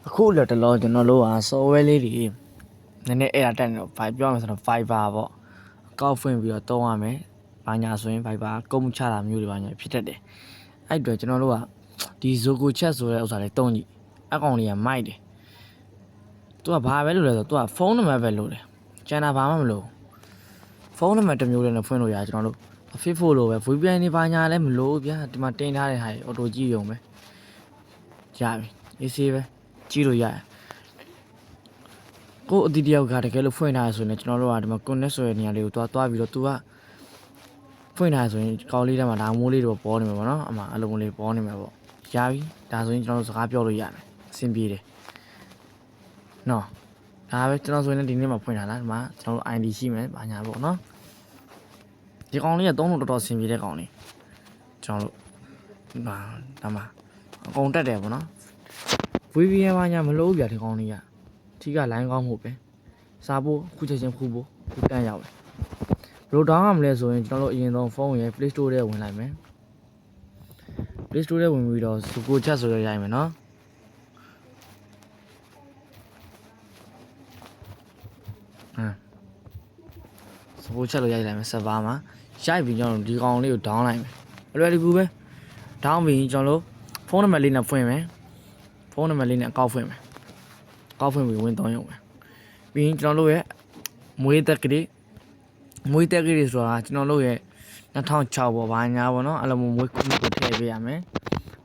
အခုလည်းတလောကျွန်တော်တို့က software လေးတွေနည်းနည်းအဲ့ဒါတက်နေတော့ Viber ပြောရမယ်ဆိုတော့ Viber ပေါ့အကောက်ဖွင့်ပြီးတော့သုံးရမယ်။ဘာညာဆိုရင် Viber ကုန်းချတာမျိုးတွေဘာညာဖြစ်တတ်တယ်။အဲ့အတွက်ကျွန်တော်တို့ကဒီ Zogo Chat ဆိုတဲ့ဥစ္စာလေးတုံးကြည့်အကောင်လေးကမိုက်တယ်။ तू ကဘာပဲလုပ်လဲဆိုတော့ तू ကဖုန်းနံပါတ်ပဲလုပ်တယ်။ကျန်တာဘာမှမလုပ်ဘူး။ဖုန်းနံပါတ်တစ်မျိုးလေးနဲ့ဖွင့်လို့ရတယ်ကျွန်တော်တို့ Facebook လိုပဲ VPN တွေဘာညာလည်းမလို့ဗျာဒီမှာတင်ထားတဲ့ဟာတွေ auto ကြည့်ရုံပဲ။ရပြီ။ AC ပဲကြည့်လို့ရတယ်။ကိုအတီတယောက်ကတကယ်လို့ဖွင့်ထားရဆိုရင်ကျွန်တော်တို့ကဒီမှာ connect ဆိုတဲ့နေရာလေးကိုတွားပြီးတော့ तू ကဖွင့်ထားဆိုရင်ကောင်းလေးထဲမှာဒါမိုးလေးတော့ပေါ်နေမှာပေါ့နော်အမှအလုံးလေးပေါ်နေမှာပေါ့ရပြီဒါဆိုရင်ကျွန်တော်တို့စကားပြောလို့ရတယ်အဆင်ပြေတယ်နော်ဒါပဲကျွန်တော်ဆိုရင်ဒီနေ့မှဖွင့်ထားလားဒီမှာကျွန်တော်တို့ ID ရှိမယ်ဘာညာပေါ့နော်ဒီကောင်လေးကသုံးလို့တော်တော်အဆင်ပြေတဲ့ကောင်လေးကျွန်တော်တို့ဒါမှအကုန်တက်တယ်ပေါ့နော် VPN ဘာညာမလို့ပြဒီကောင်လေးကအထီးက line ကောင်းမှုပဲစားဖို့ခုချက်ချင်းခုဖို့ခုတန်းရောက်တယ်ဘယ်လိုတောင်းရမလဲဆိုရင်ကျွန်တော်တို့အရင်ဆုံးဖုန်းရဲ့ Play Store ထဲဝင်လိုက်မယ် Play Store ထဲဝင်ပြီးတော့ Zogo Chat ဆိုရရိုက်မယ်နော်Zogo Chat လို့ရိုက်လိုက်မယ် server မှာရိုက်ပြီးကျွန်တော်တို့ဒီကောင်လေးကို down လိုက်မယ်အလွယ်တကူပဲ down ပြီးကျွန်တော်တို့ဖုန်းနံပါတ်လေးနဲ့ဖွင့်မယ်ဖုန်းနံပါတ်လေးနဲ့အကောက်ဖွင့်မယ်အကောက်ဖွင့်ပြီးဝင်သုံးရုံပဲပြီးရင်ကျွန်တော်တို့ရဲ့မွေးသက်ကလေးဆိုတာကျွန်တော်တို့ရဲ့2006ပေါ့ဘာညာပေါ့နော်အဲ့လိုမျိုးမွေးခုကိုထည့်ပေးရမယ်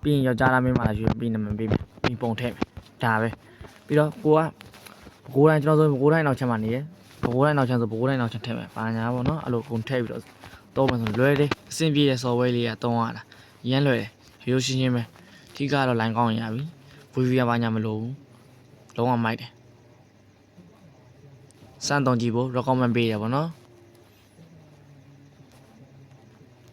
ပြီးရင်ယောက်ျားသားမင်းမလားယူပြီးနံပါတ်ပေးမယ်ပြီးပုံထည့်မယ်ဒါပဲပြီးတော့ကိုကဘိုးတိုင်းကျွန်တော်ဆိုဘိုးတိုင်းနောက်ချက်မှနေရဘိုးတိုင်းနောက်ချက်ဆိုဘိုးတိုင်းနောက်ချက်ထည့်မယ်ဘာညာပေါ့နော်အဲ့လိုပုံထည့်ပြီးတော့သုံးမယ်ဆိုလွယ်တယ်အဆင်ပြေတဲ့ software လေးကသုံးရတာရမ်းလွယ်တယ်ရိုးရှင်းရှင်းပဲအထီးကတော့ line ကောင်းရပြီ VPN ဘာညာမလိုဘူးလုံးဝမိုက်တယ်စမ်းသုံးကြည့်ဖို့ recommend ပေးရပါတော့